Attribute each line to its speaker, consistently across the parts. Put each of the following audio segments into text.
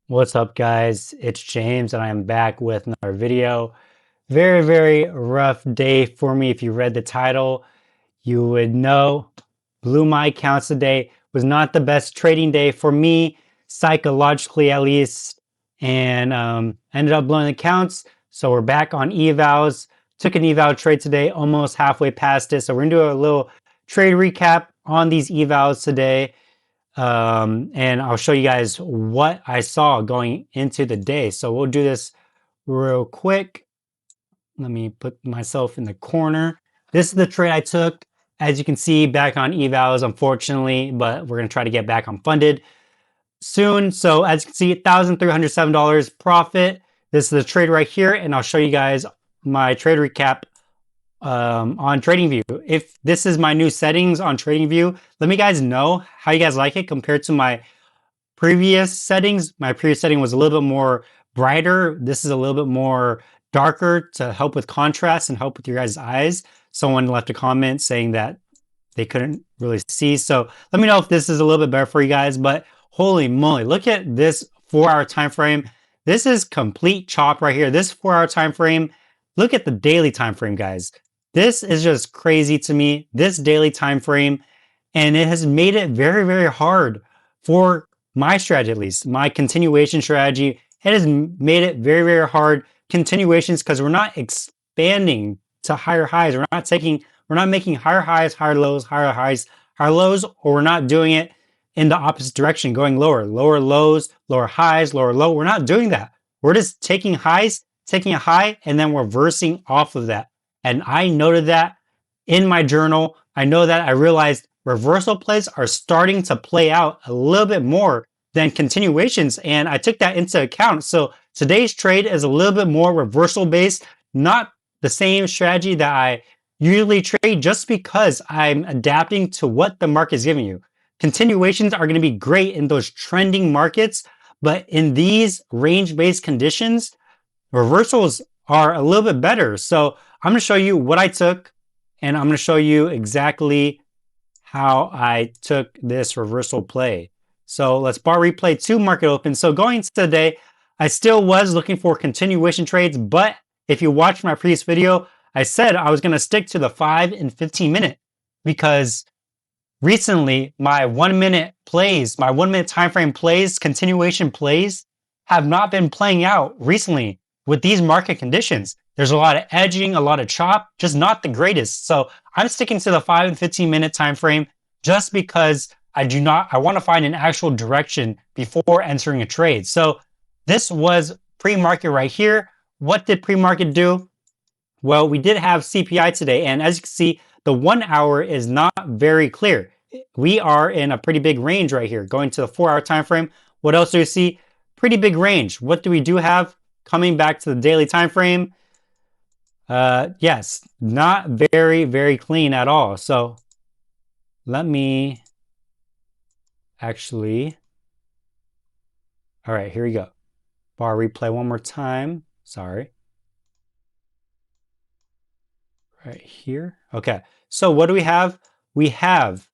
Speaker 1: What's up, guys? It's James, and I am back with another video. Very rough day for me. If you read the title, you would know. Blew my accounts today. Was not the best trading day for me, psychologically at least, and ended up blowing accounts. So we're back on evals. Took an eval trade today, almost halfway past it. So we're gonna do a little trade recap on these evals today. And I'll show you guys what I saw going into the day. So we'll do this real quick. Let me put myself in the corner. This is the trade I took. As you can see, back on evals, unfortunately, but we're going to try to get back on funded soon. So as you can see, $1,307 profit. This is the trade right here, and I'll show you guys my trade recap on TradingView. If this is my new settings on TradingView, let me guys know how you guys like it compared to my previous settings. My previous setting was a little bit more brighter. This is a little bit more darker to help with contrast and help with your guys' eyes. Someone left a comment saying that they couldn't really see. So let me know if this is a little bit better for you guys. But holy moly, look at this 4-hour time frame. This is complete chop right here. This 4-hour time frame. Look at the daily time frame, guys. This is just crazy to me. This daily time frame, and it has made it very hard for my strategy, at least my continuation strategy. It has made it very hard continuations because we're not expanding to higher highs. We're not making higher highs, higher lows, higher highs, higher lows, or we're not doing it in the opposite direction, going lower lows, lower highs, lower low. We're not doing that. We're just taking highs, taking a high, and then reversing off of that. And I noted that in my journal. I know that I realized reversal plays are starting to play out a little bit more than continuations, and I took that into account. So today's trade is a little bit more reversal based, not the same strategy that I usually trade, just because I'm adapting to what the market is giving you. Continuations are going to be great in those trending markets, but in these range-based conditions, reversals are a little bit better. So I'm going to show you what I took, and I'm going to show you exactly how I took this reversal play. So let's bar replay to market open. So going into today, I still was looking for continuation trades, but if you watched my previous video, I said I was going to stick to the 5 and 15 minute because recently my 1 minute plays, my 1 minute time frame plays, continuation plays have not been playing out recently with these market conditions. There's a lot of edging, a lot of chop, just not the greatest. So I'm sticking to the 5 and 15 minute time frame just because I want to find an actual direction before entering a trade. So this was pre-market right here. What did pre-market do? Well, we did have CPI today, and as you can see, the 1 hour is not very clear. We are in a pretty big range right here. Going to the 4-hour time frame, what else do we see? Pretty big range. What do we do have? Coming back to the daily time frame, yes, not very clean at all. So let me actually, all right, here we go. Bar replay one more time. Sorry. Right here. Okay. So what do we have? We have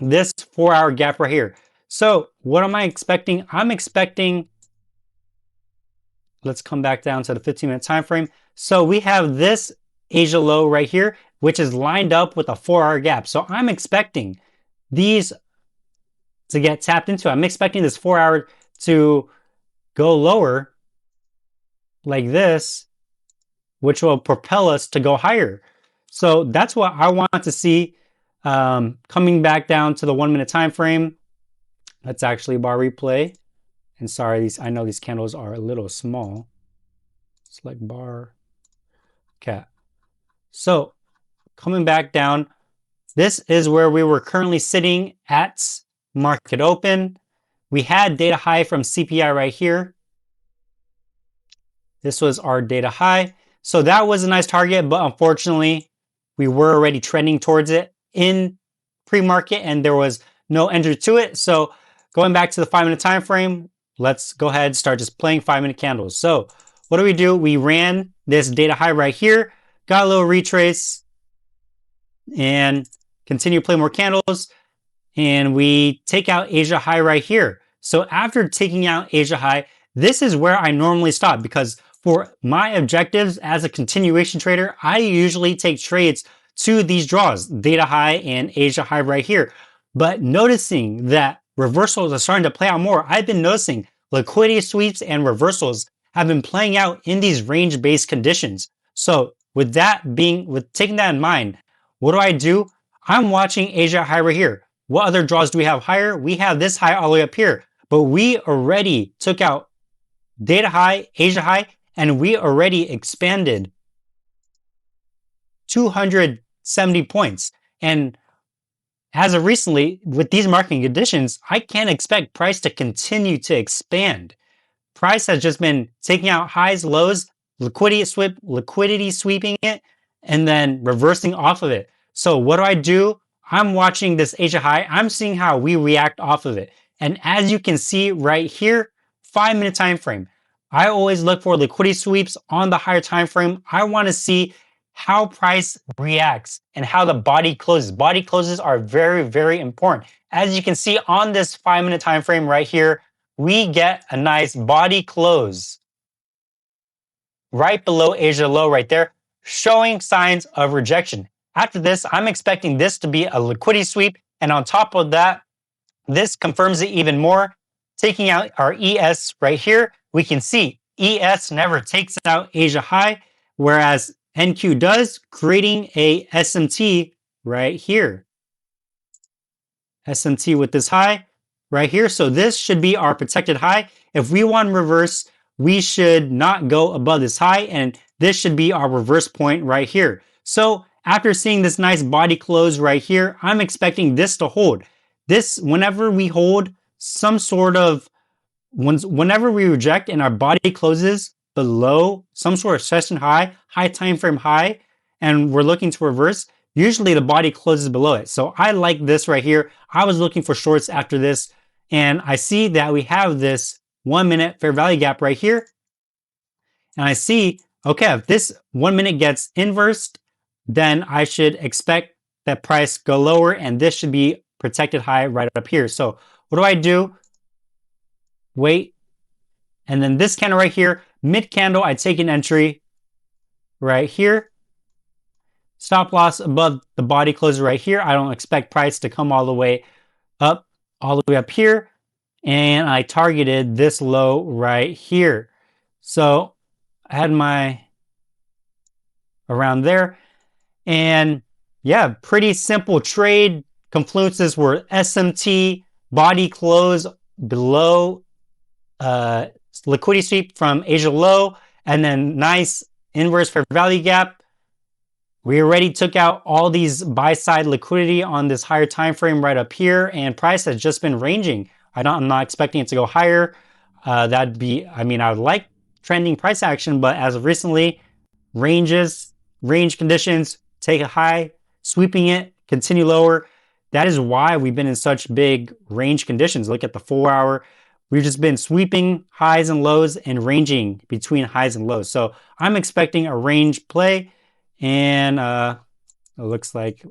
Speaker 1: this 4-hour gap right here. So what am I expecting? I'm expecting, let's come back down to the 15-minute time frame. So we have this Asia low right here, which is lined up with a 4-hour gap. So I'm expecting these to get tapped into. I'm expecting this 4-hour to go lower like this, which will propel us to go higher. So that's what I want to see. Coming back down to the 1 minute time frame. Let's actually bar replay. And sorry, I know these candles are a little small. Select bar. Okay. So coming back down, this is where we were currently sitting at market open. We had data high from CPI right here. This was our data high. So that was a nice target, but unfortunately, we were already trending towards it in pre-market and there was no entry to it. So going back to the 5-minute time frame, let's go ahead and start just playing 5-minute candles. So what do? We ran this data high right here, got a little retrace, and continue to play more candles. And we take out Asia high right here. So after taking out Asia high, this is where I normally stop, because for my objectives as a continuation trader, I usually take trades to these draws, theta high and Asia high right here. But noticing that reversals are starting to play out more, I've been noticing liquidity sweeps and reversals have been playing out in these range-based conditions. So with taking that in mind, what do? I'm watching Asia high right here. What other draws do we have higher? We have this high all the way up here, but we already took out theta high, Asia high, and we already expanded 270 points. And as of recently, with these market conditions, I can't expect price to continue to expand. Price has just been taking out highs, lows, liquidity sweeping it, and then reversing off of it. So what do? I'm watching this Asia high. I'm seeing how we react off of it. And as you can see right here, 5-minute time frame. I always look for liquidity sweeps on the higher time frame. I want to see how price reacts and how the body closes. Body closes are very, very important. As you can see on this 5-minute time frame right here, we get a nice body close right below Asia low right there, showing signs of rejection. After this, I'm expecting this to be a liquidity sweep. And on top of that, this confirms it even more. Taking out our ES right here, we can see ES never takes out Asia high, whereas NQ does, creating a SMT right here. SMT with this high right here. So this should be our protected high. If we want reverse, we should not go above this high, and this should be our reverse point right here. So after seeing this nice body close right here, I'm expecting this to hold. This, whenever we hold some sort of, whenever we reject and our body closes below some sort of session high, high time frame high, and we're looking to reverse, usually the body closes below it. So I like this right here. I was looking for shorts after this, and I see that we have this 1 minute fair value gap right here. And I see, okay, if this 1 minute gets inversed, then I should expect that price go lower, and this should be protected high right up here. So what do? Wait. And then this candle right here, mid candle, I take an entry right here. Stop loss above the body close right here. I don't expect price to come all the way up here. And I targeted this low right here. So I had my around there. And yeah, pretty simple trade. Confluences were SMT, body close below liquidity sweep from Asia low, and then nice inverse fair value gap. We already took out all these buy side liquidity on this higher time frame right up here, and price has just been ranging. I'm not expecting it to go higher. I would like trending price action, but as of recently, range conditions, take a high, sweeping it, continue lower. That is why we've been in such big range conditions. Look at the 4 hour. We've just been sweeping highs and lows and ranging between highs and lows. So I'm expecting a range play, and it looks like,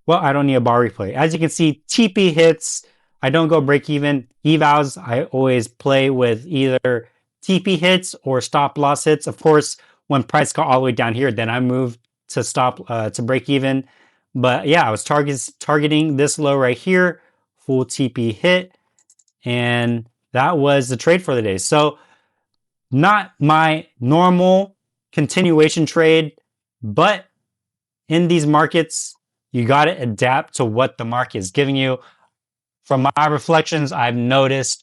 Speaker 1: well, I don't need a bar replay. As you can see, TP hits. I don't go break even. Evals, I always play with either TP hits or stop loss hits. Of course, when price got all the way down here, then I moved to to break even. But yeah, I was targeting this low right here, full TP hit, and that was the trade for the day. So not my normal continuation trade, but in these markets, you got to adapt to what the market is giving you. From my reflections, I've noticed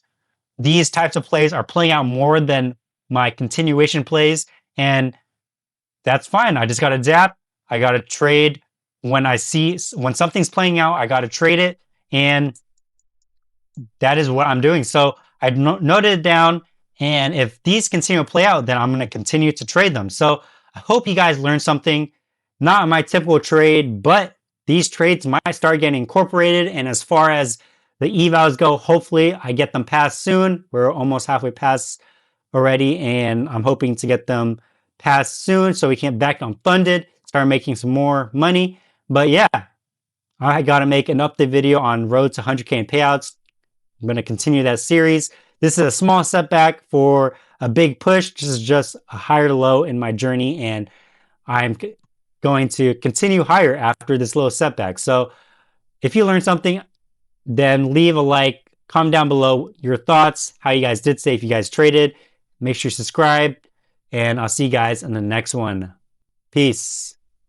Speaker 1: these types of plays are playing out more than my continuation plays, and that's fine. I just got to adapt. I got to trade when something's playing out, I got to trade it, and that is what I'm doing. So I noted it down, and if these continue to play out, then I'm going to continue to trade them. So I hope you guys learned something. Not my typical trade, but these trades might start getting incorporated. And as far as the evals go, hopefully I get them passed soon. We're almost halfway past already, and I'm hoping to get them passed soon so we can get back unfunded, start making some more money. But yeah, I got to make an update video on road to 100K in payouts. I'm going to continue that series. This is a small setback for a big push. This is just a higher low in my journey, and I'm going to continue higher after this little setback. So if you learned something, then leave a like, comment down below your thoughts, how you guys did today, if you guys traded. Make sure you subscribe, and I'll see you guys in the next one. Peace.